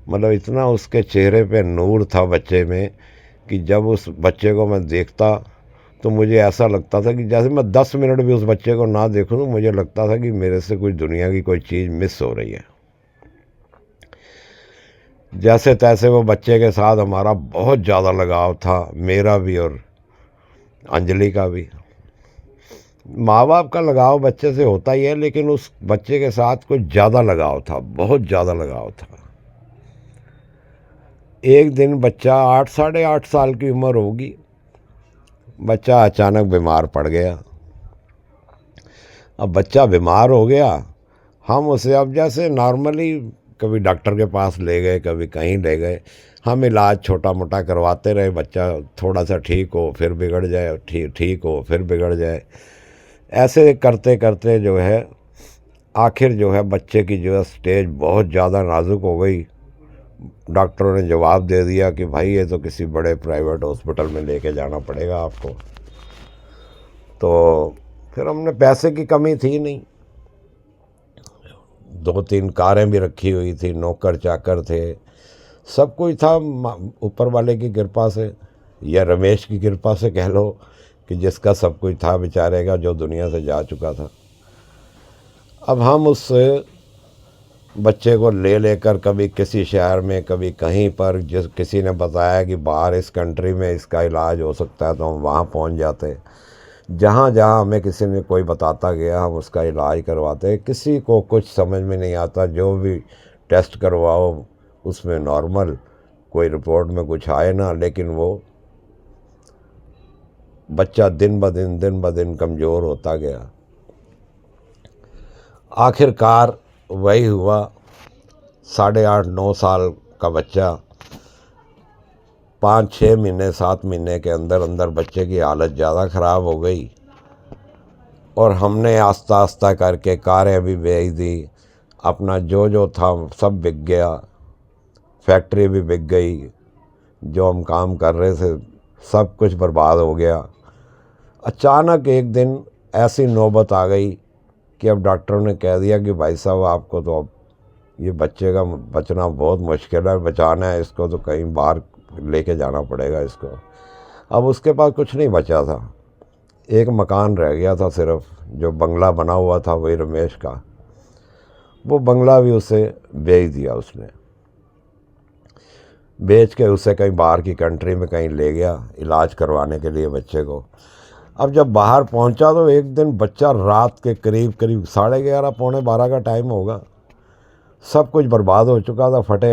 मतलब इतना उसके चेहरे पे नूर था बच्चे में कि जब उस बच्चे को मैं देखता तो मुझे ऐसा लगता था कि जैसे मैं 10 मिनट भी उस बच्चे को ना देखूं तो मुझे लगता था कि मेरे से कोई दुनिया की कोई चीज़ मिस हो रही है। जैसे तैसे वो बच्चे के साथ हमारा बहुत ज़्यादा लगाव था, मेरा भी और अंजलि का भी। माँ बाप का लगाव बच्चे से होता ही है, लेकिन उस बच्चे के साथ कुछ ज़्यादा लगाव था, बहुत ज़्यादा लगाव था। एक दिन बच्चा 8 साढ़े 8 साल की उम्र होगी, बच्चा अचानक बीमार पड़ गया। अब बच्चा बीमार हो गया, हम उसे अब जैसे नॉर्मली कभी डॉक्टर के पास ले गए, कभी कहीं ले गए, हम इलाज छोटा मोटा करवाते रहे। बच्चा थोड़ा सा ठीक हो फिर बिगड़ जाए, ठीक हो फिर बिगड़ जाए। ऐसे करते करते जो है आखिर जो है बच्चे की जो है स्टेज बहुत ज़्यादा नाजुक हो गई। डॉक्टरों ने जवाब दे दिया कि भाई ये तो किसी बड़े प्राइवेट हॉस्पिटल में लेके जाना पड़ेगा आपको। तो फिर हमने, पैसे की कमी थी नहीं, 2-3 कारें भी रखी हुई थी, नौकर चाकर थे, सब कुछ था ऊपर वाले की कृपा से, या रमेश की कृपा से कह लो, कि जिसका सब कुछ था बेचारे का, जो दुनिया से जा चुका था। अब हम उस बच्चे को ले लेकर कभी किसी शहर में, कभी कहीं पर, जिस किसी ने बताया कि बाहर इस कंट्री में इसका इलाज हो सकता है, तो हम वहाँ पहुँच जाते। जहाँ जहाँ हमें किसी ने कोई बताता गया हम उसका इलाज करवाते। किसी को कुछ समझ में नहीं आता, जो भी टेस्ट करवाओ उसमें नॉर्मल, कोई रिपोर्ट में कुछ आए ना, लेकिन वो बच्चा दिन ब दिन कमज़ोर होता गया। आखिरकार वही हुआ, 8.5-9 साल का बच्चा, 5-6 महीने 7 महीने के अंदर अंदर बच्चे की हालत ज़्यादा ख़राब हो गई। और हमने आस्ता आस्ता करके कारें भी बेच दी, अपना जो जो था सब बिक गया, फैक्ट्री भी बिक गई, जो हम काम कर रहे थे सब कुछ बर्बाद हो गया। अचानक एक दिन ऐसी नौबत आ गई कि अब डॉक्टरों ने कह दिया कि भाई साहब आपको तो अब ये बच्चे का बचना बहुत मुश्किल है, बचाना है इसको तो कहीं बाहर लेके जाना पड़ेगा इसको। अब उसके पास कुछ नहीं बचा था, एक मकान रह गया था सिर्फ, जो बंगला बना हुआ था वही रमेश का, वो बंगला भी उसे बेच दिया उसने। बेच के उसे कहीं बाहर की कंट्री में कहीं ले गया इलाज करवाने के लिए बच्चे को। अब जब बाहर पहुंचा तो एक दिन बच्चा रात के करीब करीब 11:30 पौने 12 का टाइम होगा, सब कुछ बर्बाद हो चुका था, फटे